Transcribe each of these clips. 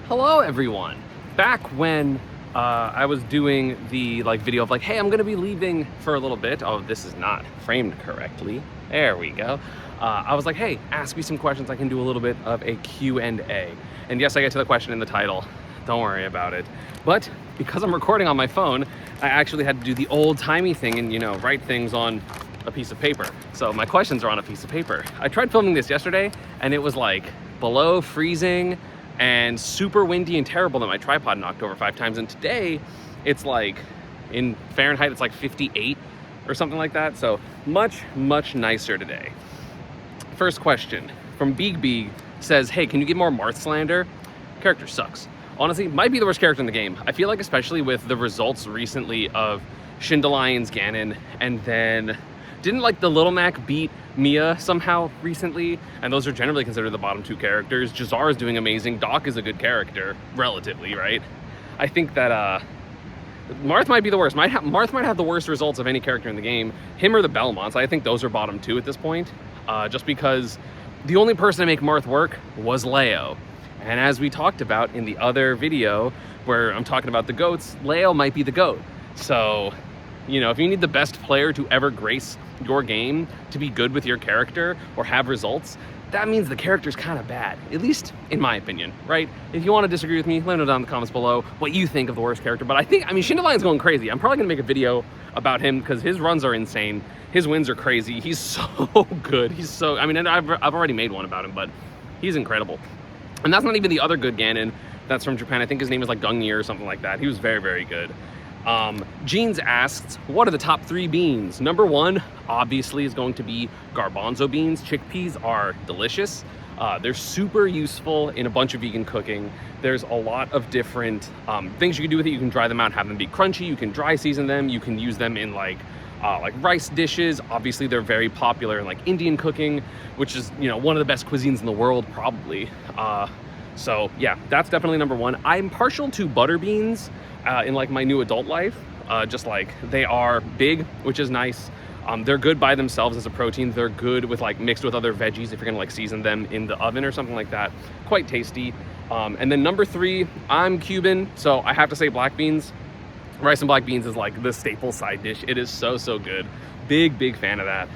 Hello everyone! Back when I was doing the video of hey, I'm gonna be leaving for a little bit. Oh, this is not framed correctly. There we go. I was like, hey, ask me some questions. I can do a little bit of a Q&A. And yes, I get to the question in the title. Don't worry about it. But because I'm recording on my phone, I actually had to do the old-timey thing and, write things on a piece of paper. So my questions are on a piece of paper. I tried filming this yesterday and it was below freezing and super windy and terrible that my tripod knocked over 5 times. And today it's in Fahrenheit, it's 58 or something like that. So much, much nicer today. First question from Beeg says, hey, can you get more Marth slander? Character sucks. Honestly, might be the worst character in the game. I feel especially with the results recently of Shindalion's Ganon, and then didn't the Little Mac beat Mia somehow recently? And those are generally considered the bottom 2 characters. Jazar is doing amazing. Doc is a good character, relatively, right? I think that Marth might be the worst. Marth might have the worst results of any character in the game. Him or the Belmonts. I think those are bottom 2 at this point. Just because the only person to make Marth work was Leo. And as we talked about in the other video where I'm talking about the GOATs, Leo might be the GOAT. So, if you need the best player to ever grace your game to be good with your character or have results, that means the character's kind of bad, at least in my opinion, right? If you want to disagree with me, let me know down in the comments below what you think of the worst character. But Shindalion's going crazy. I'm probably gonna make a video about him because his runs are insane. His wins are crazy. He's so good. And I've already made one about him, but he's incredible. And that's not even the other good Ganon that's from Japan. I think his name is Gungnir or something like that. He was very, very good. Jeans asks, what are the top 3 beans? Number 1, obviously, is going to be garbanzo beans. Chickpeas are delicious. They're super useful in a bunch of vegan cooking. There's a lot of different things you can do with it. You can dry them out, have them be crunchy. You can dry season them. You can use them in rice dishes. Obviously, they're very popular in Indian cooking, which is, one of the best cuisines in the world, probably. So yeah, that's definitely number 1. I'm partial to butter beans in my new adult life. They are big, which is nice. They're good by themselves as a protein. They're good with mixed with other veggies if you're gonna season them in the oven or something like that. Quite tasty. And then number 3, I'm Cuban, so I have to say black beans. Rice and black beans is the staple side dish. It is so, so good. Big fan of that.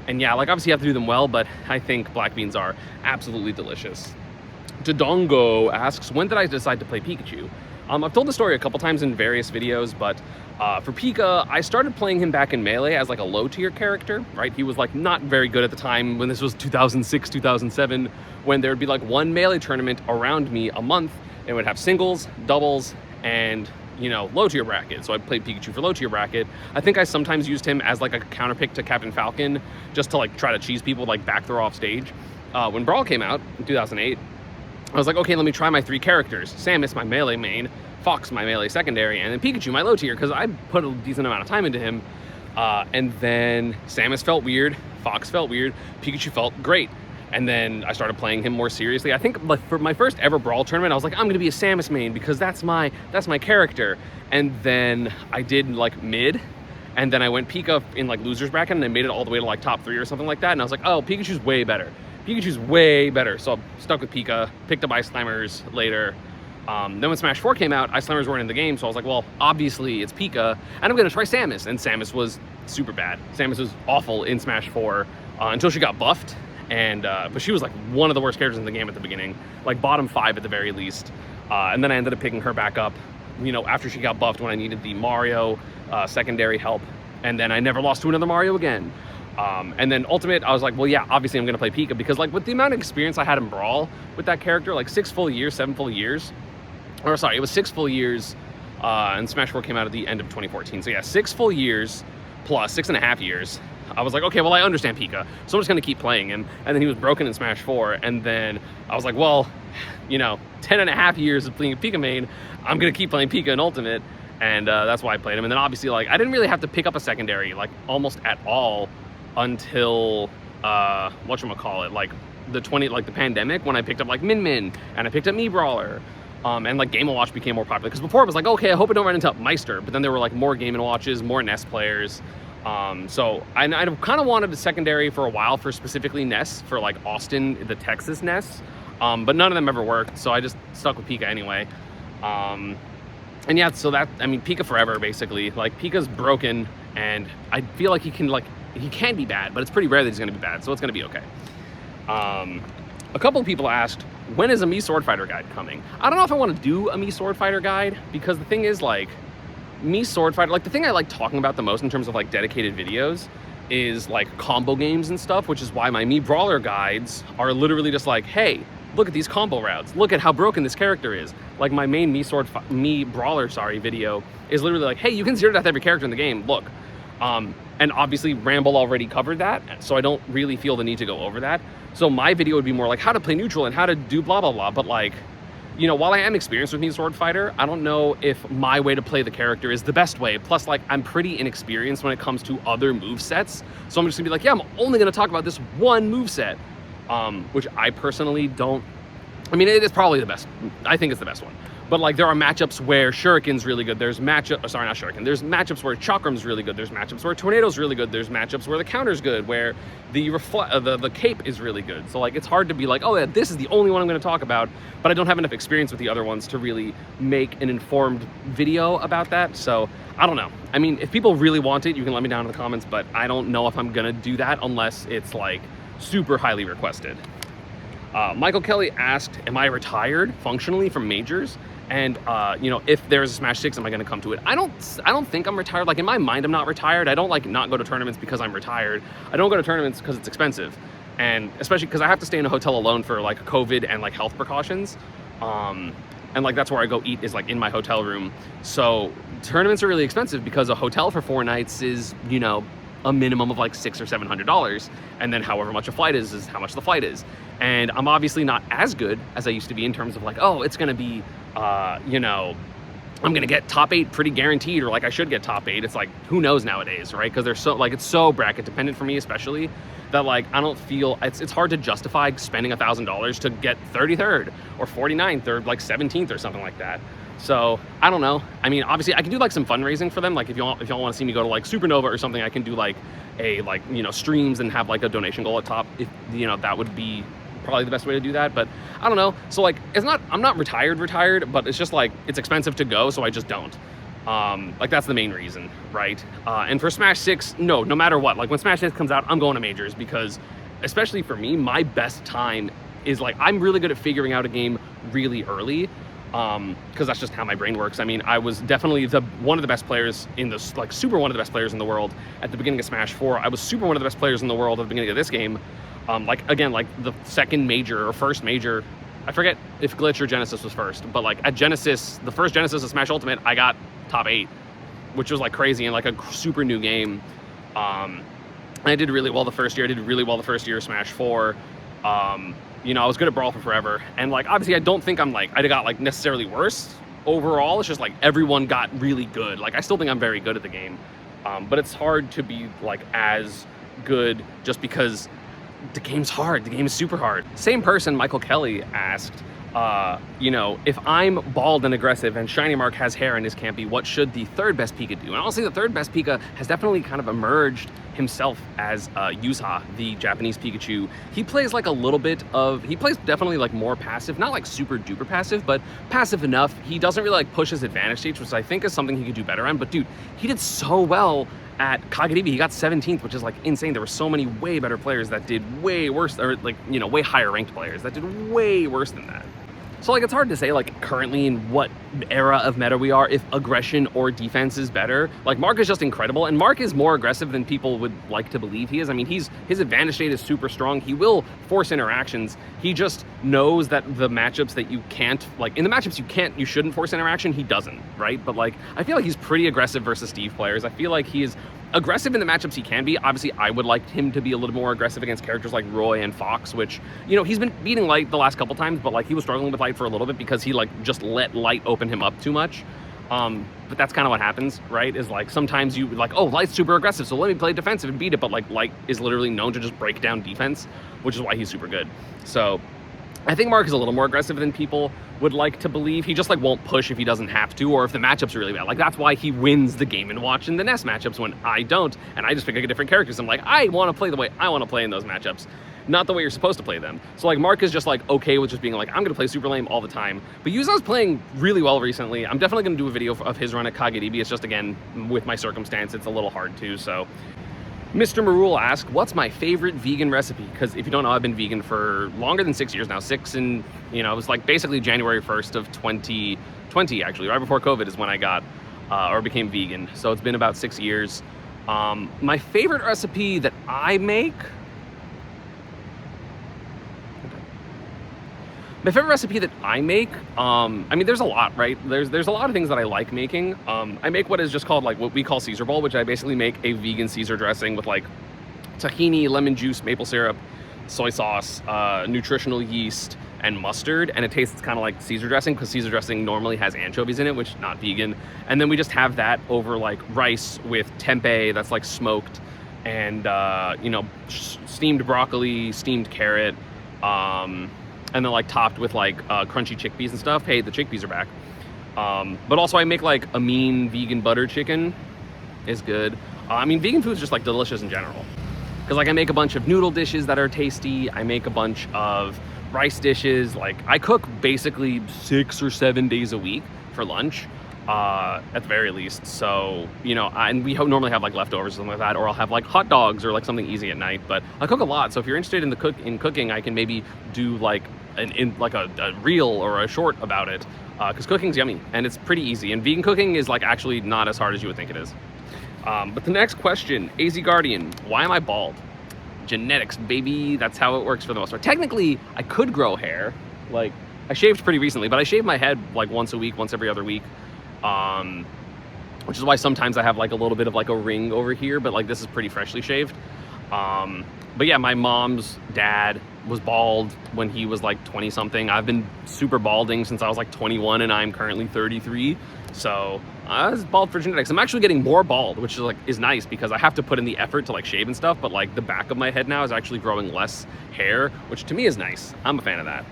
And yeah, obviously you have to do them well, but I think black beans are absolutely delicious. Dodongo asks, when did I decide to play Pikachu? I've told the story a couple times in various videos, but for Pika, I started playing him back in Melee as a low tier character, right? He was not very good at the time when this was 2006, 2007, when there would be one Melee tournament around me a month. It would have singles, doubles, and low tier bracket. So I played Pikachu for low tier bracket. I think I sometimes used him as a counter pick to Captain Falcon, just to try to cheese people, back throw off stage. When Brawl came out in 2008, I was okay, let me try my 3 characters. Samus, my Melee main, Fox, my Melee secondary, and then Pikachu, my low tier, because I put a decent amount of time into him. And then Samus felt weird, Fox felt weird, Pikachu felt great. And then I started playing him more seriously. I think for my first ever Brawl tournament, I was I'm gonna be a Samus main because that's my character. And then I did mid, and then I went Pika in losers bracket, and I made it all the way to top 3 or something like that. And I was oh, Pikachu's way better. Pikachu's way better. So I stuck with Pika, picked up Ice Slammers later. Then when Smash 4 came out, Ice Slammers weren't in the game, so I was well, obviously it's Pika, and I'm gonna try Samus. And Samus was super bad. Samus was awful in Smash 4 until she got buffed. And but she was one of the worst characters in the game at the beginning, bottom 5 at the very least. And then I ended up picking her back up, after she got buffed when I needed the Mario secondary help. And then I never lost to another Mario again. And then Ultimate, I was well, yeah, obviously I'm gonna play Pika because with the amount of experience I had in Brawl with that character, 6 full years, 7 full years, or sorry, it was 6 full years, and Smash 4 came out at the end of 2014. So yeah, 6 full years plus 6.5 years. I was okay, well, I understand Pika, so I'm just gonna keep playing him. And then he was broken in Smash 4, and then I was well, 10.5 years of playing Pika main, I'm gonna keep playing Pika in Ultimate, and that's why I played him. And then obviously, I didn't really have to pick up a secondary, almost at all until, whatchamacallit, the pandemic, when I picked up, Min Min, and I picked up Mii Brawler. And Game & Watch became more popular, because before it was okay, I hope I don't run into Meister, but then there were more Game & Watches, more Ness players. So I kind of wanted a secondary for a while for specifically Ness, for Austin, the Texas Ness. but none of them ever worked, so I just stuck with Pika anyway. And yeah, so that, I mean, Pika forever, basically. Like, Pika's broken, and I feel like he can be bad, but it's pretty rare that he's gonna be bad, so it's gonna be okay. A couple of people asked, when is a Mii Swordfighter guide coming? I don't know if I want to do a Mii Swordfighter guide, because the thing is, like, Mii Swordfighter, like, the thing I like talking about the most in terms of, like, dedicated videos is, like, combo games and stuff, which is why my Mii Brawler guides are literally just like, hey, look at these combo routes. Look at how broken this character is. Like, my main Mii Brawler video is literally like, hey, you can zero death every character in the game, look. And obviously Ramble already covered that, so I don't really feel the need to go over that. So my video would be more like how to play neutral and how to do blah, blah, blah. But, like, you know, while I am experienced with Mii Swordfighter, I don't know if my way to play the character is the best way. Plus, like, I'm pretty inexperienced when it comes to other movesets. So I'm just gonna be like, yeah, I'm only gonna talk about this one moveset, which I personally don't, I mean, it is probably the best. I think it's the best one. But, like, there are matchups where Shuriken's really good. There's sorry, not Shuriken. There's matchups where Chakram's really good. There's matchups where Tornado's really good. There's matchups where the counter's good, where the cape is really good. So, like, it's hard to be like, oh, yeah, this is the only one I'm going to talk about, but I don't have enough experience with the other ones to really make an informed video about that. So, I don't know. I mean, if people really want it, you can let me down in the comments, but I don't know if I'm going to do that unless it's, like, super highly requested. Michael Kelly asked, am I retired functionally from majors? And, you know, if there's a Smash 6, am I going to come to it? I don't think I'm retired. Like, in my mind, I'm not retired. I don't, like, not go to tournaments because I'm retired. I don't go to tournaments because it's expensive. And especially because I have to stay in a hotel alone for, like, COVID and, like, health precautions. And, like, that's where I go eat is, like, in my hotel room. So tournaments are really expensive because a hotel for 4 nights is, you know, a minimum of like $600 or $700, and then however much a flight is how much the flight is. And I'm obviously not as good as I used to be in terms of like, oh, it's gonna be, you know, I'm gonna get top 8 pretty guaranteed, or like I should get top 8. It's like, who knows nowadays, right? Because they're so, like, it's so bracket dependent for me, especially, that, like, I don't feel, it's hard to justify spending $1,000 to get 33rd or 49th or like 17th or something like that. So I don't know. I mean, obviously I can do like some fundraising for them. Like, if y'all want to see me go to like Supernova or something, I can do like you know, streams and have like a donation goal at top. If, you know, that would be probably the best way to do that. But I don't know. So, like, I'm not retired, but it's just like, it's expensive to go, so I just don't. Like, that's the main reason, right? And for Smash 6, no matter what, like, when Smash 6 comes out, I'm going to majors, because especially for me, my best time is like, I'm really good at figuring out a game really early. Because that's just how my brain works. I mean, I was definitely one of the best players in this, like, super one of the best players in the world at the beginning of Smash 4. I was super one of the best players in the world at the beginning of this game. Like, again, like, the second major or first major, I forget if Glitch or Genesis was first, but like at Genesis, the first Genesis of Smash Ultimate, I got top 8, which was like crazy and like a super new game. And I did really well the first year. I did really well the first year of Smash 4. You know, I was good at Brawl for forever. And like, obviously I don't think I got like necessarily worse overall. It's just like everyone got really good. Like, I still think I'm very good at the game. But it's hard to be like as good just because the game's hard. The game is super hard. Same person, Michael Kelly, asked, you know, if I'm bald and aggressive and Shiny Mark has hair in his campy, what should the third best Pika do? And honestly, the third best Pika has definitely kind of emerged himself as Yuza, the Japanese Pikachu. He plays like a little bit of, he plays definitely like more passive, not like super duper passive, but passive enough. He doesn't really like push his advantage stage, which I think is something he could do better on. But dude, he did so well at Kagaribi. He got 17th, which is like insane. There were so many way better players that did way worse, or like, you know, way higher ranked players that did way worse than that. So like, it's hard to say like currently in what era of meta we are, if aggression or defense is better. Like, Mark is just incredible, and Mark is more aggressive than people would like to believe he is. I mean, his advantage state is super strong. He will force interactions. He just knows that the matchups that you can't, like in the matchups you shouldn't force interaction, he doesn't, right? But like, I feel like he's pretty aggressive versus Steve players. I feel like he is aggressive in the matchups he can be. Obviously, I would like him to be a little more aggressive against characters like Roy and Fox, which, you know, he's been beating Light the last couple times, but like, he was struggling with Light for a little bit because he like just let Light open him up too much. But that's kind of what happens, right? Is like, sometimes you like, oh, Light's super aggressive, so let me play defensive and beat it. But like, Light is literally known to just break down defense, which is why he's super good. So I think Mark is a little more aggressive than people would like to believe. He just like won't push if he doesn't have to, or if the matchups are really bad. Like, that's why he wins the Game & Watch in the NES matchups when I don't, and I just pick a different characters. I'm like, I want to play the way I want to play in those matchups. not the way you're supposed to play them. So like Mark is just like okay with just being like, I'm gonna play super lame all the time. But Yuza's playing really well recently. I'm definitely gonna do a video of his run at Kagedibi. It's just, again, with my circumstance, it's a little hard to. So Mr. Marul asked, what's my favorite vegan recipe? Because if you don't know, I've been vegan for longer than 6 years now. It was like basically January 1st of 2020, actually, right before COVID is when I got or became vegan. So it's been about 6 years. My favorite recipe that I make, I mean, there's a lot, right? There's a lot of things that I like making. I make what is just called like what we call Caesar Bowl, which I basically make a vegan Caesar dressing with like tahini, lemon juice, maple syrup, soy sauce, nutritional yeast, and mustard. And it tastes kind of like Caesar dressing because Caesar dressing normally has anchovies in it, which not vegan. And then we just have that over like rice with tempeh that's like smoked, and steamed broccoli, steamed carrot, and then like topped with like crunchy chickpeas and stuff. Hey, the chickpeas are back. But also I make like a mean vegan butter chicken is good. I mean, vegan food is just like delicious in general. Because like I make a bunch of noodle dishes that are tasty. I make a bunch of rice dishes. Like I cook basically 6 or 7 days a week for lunch, at the very least. So, and we normally have like leftovers or something like that, or I'll have like hot dogs or like something easy at night. But I cook a lot. So if you're interested in cooking, I can maybe do like a reel or a short about it, because cooking's yummy and it's pretty easy, and vegan cooking is like actually not as hard as you would think it is. But the next question, AZ Guardian, why am I bald? Genetics, baby. That's how it works for the most part. Technically, I could grow hair. Like, I shaved pretty recently, but I shave my head like once a week, once every other week. Which is why sometimes I have like a little bit of like a ring over here, but like this is pretty freshly shaved. But yeah, my mom's dad was bald when he was like 20 something. I've been super balding since I was like 21, and I'm currently 33. So I was bald for genetics. I'm actually getting more bald, which is nice because I have to put in the effort to like shave and stuff. But like the back of my head now is actually growing less hair, which to me is nice. I'm a fan of that.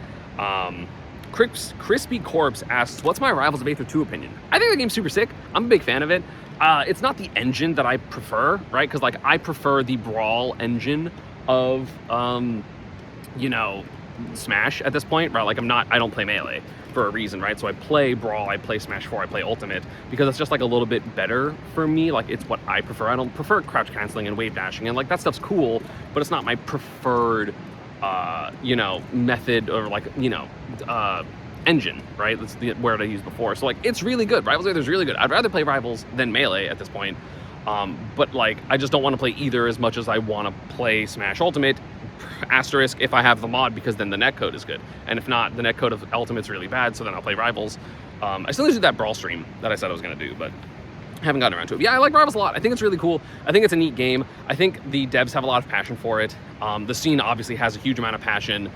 Crispy Corpse asks, what's my Rivals of Aether 2 opinion? I think the game's super sick. I'm a big fan of it. It's not the engine that I prefer, right? Because like I prefer the Brawl engine of Smash at this point, right? Like I don't play Melee for a reason, right? So I play Brawl, I play Smash 4, I play Ultimate because it's just like a little bit better for me. Like it's what I prefer. I don't prefer crouch canceling and wave dashing, and like that stuff's cool, but it's not my preferred method or like engine, right? That's the word I used before. So like it's really good. Rivals Aether is really good. I'd rather play Rivals than Melee at this point. But like I just don't want to play either as much as I want to play Smash Ultimate, asterisk if I have the mod, because then the netcode is good, and if not, the netcode of Ultimate's really bad, so then I'll play Rivals. I still need to do that Brawl stream that I said I was going to do, but I haven't gotten around to it. Yeah, I like Rivals a lot. I think it's really cool. I think it's a neat game. I think the devs have a lot of passion for it. The scene obviously has a huge amount of passion.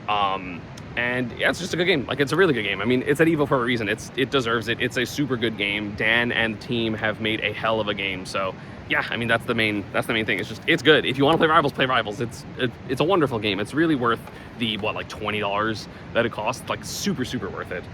And yeah, it's just a good game. Like, it's a really good game. I mean, it's at EVO for a reason. It deserves it. It's a super good game. Dan and the team have made a hell of a game. So yeah, I mean, that's the main thing. It's good. If you want to play Rivals, play Rivals. It's a wonderful game. It's really worth the like $20 that it costs. Like super, super worth it.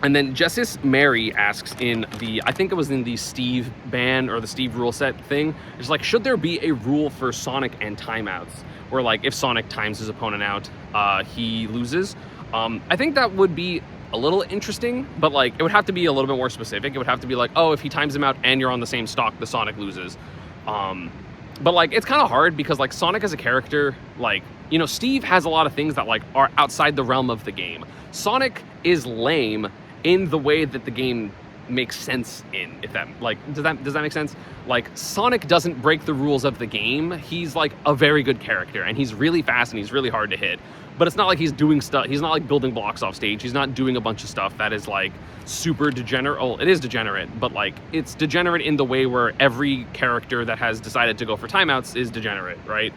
And then Jessis Mary asks I think it was in the Steve ban or the Steve rule set thing. It's like, should there be a rule for Sonic and timeouts? Where like if Sonic times his opponent out, he loses. I think that would be a little interesting, but like it would have to be a little bit more specific. It would have to be like, oh, if he times him out and you're on the same stock, the Sonic loses. But like it's kind of hard because like Sonic as a character, like, Steve has a lot of things that like are outside the realm of the game. Sonic is lame in the way that the game makes sense in, if that, like, does that make sense? Like, Sonic doesn't break the rules of the game. He's like a very good character, and he's really fast and he's really hard to hit, but it's not like he's doing stuff. He's not like building blocks off stage. He's not doing a bunch of stuff that is like super degenerate. Oh, it is degenerate, but like it's degenerate in the way where every character that has decided to go for timeouts is degenerate, right?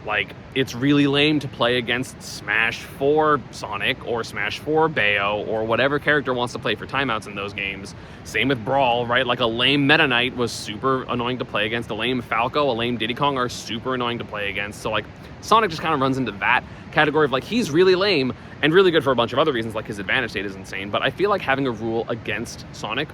Like, it's really lame to play against Smash 4 Sonic or Smash 4 Bayo or whatever character wants to play for timeouts in those games. Same with Brawl, right? Like, a lame Meta Knight was super annoying to play against. A lame Falco, a lame Diddy Kong are super annoying to play against. So, like, Sonic just kind of runs into that category of, like, he's really lame and really good for a bunch of other reasons, like his advantage state is insane. But I feel like having a rule against Sonic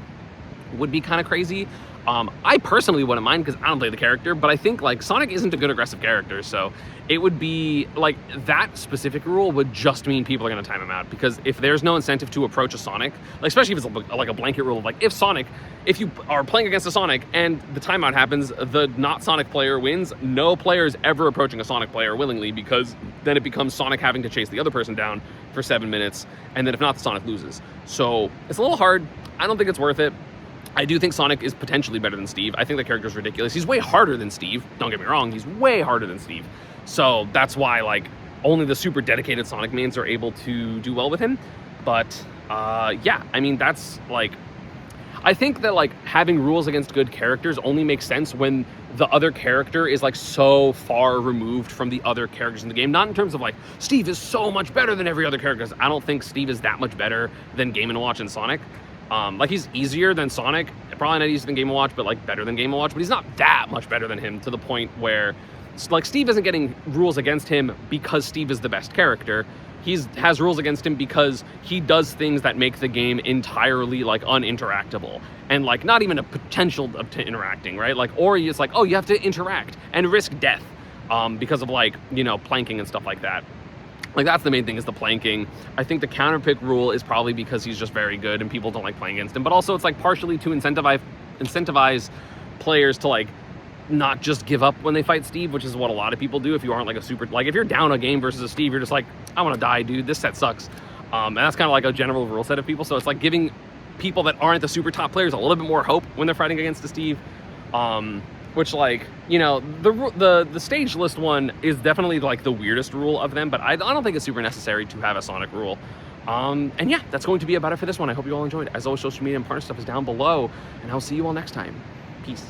would be kind of crazy. I personally wouldn't mind because I don't play the character, but I think like Sonic isn't a good aggressive character, so it would be like that specific rule would just mean people are going to time him out, because if there's no incentive to approach a Sonic, like especially if it's like a blanket rule of like if you are playing against a Sonic and the timeout happens, the not Sonic player wins, no player is ever approaching a Sonic player willingly, because then it becomes Sonic having to chase the other person down for 7 minutes, and then if not, the Sonic loses. So it's a little hard. I don't think it's worth it. I do think Sonic is potentially better than Steve. I think the character's ridiculous. He's way harder than Steve. Don't get me wrong, he's way harder than Steve. So that's why like only the super dedicated Sonic mains are able to do well with him. But yeah, I mean, that's like, I think that like having rules against good characters only makes sense when the other character is like so far removed from the other characters in the game. Not in terms of like, Steve is so much better than every other character. I don't think Steve is that much better than Game & Watch and Sonic. Like he's easier than Sonic, probably not easier than Game & Watch, but like better than Game & Watch, but he's not that much better than him, to the point where like Steve isn't getting rules against him because Steve is the best character. He has rules against him because he does things that make the game entirely like uninteractable and like not even a potential of interacting, right? Like, or it's like, oh, you have to interact and risk death because of like, you know, planking and stuff like that. Like that's the main thing, is the planking. I think the counter pick rule is probably because he's just very good and people don't like playing against him, but also it's like partially to incentivize players to like not just give up when they fight Steve, which is what a lot of people do if you aren't like a super, like if you're down a game versus a Steve, you're just like, I want to die, dude, this set sucks. And that's kind of like a general rule set of people, so it's like giving people that aren't the super top players a little bit more hope when they're fighting against a Steve. Which, like, you know, the stage list one is definitely like the weirdest rule of them, but I don't think it's super necessary to have a Sonic rule. And yeah, that's going to be about it for this one. I hope you all enjoyed. As always, social media and partner stuff is down below, and I'll see you all next time. Peace.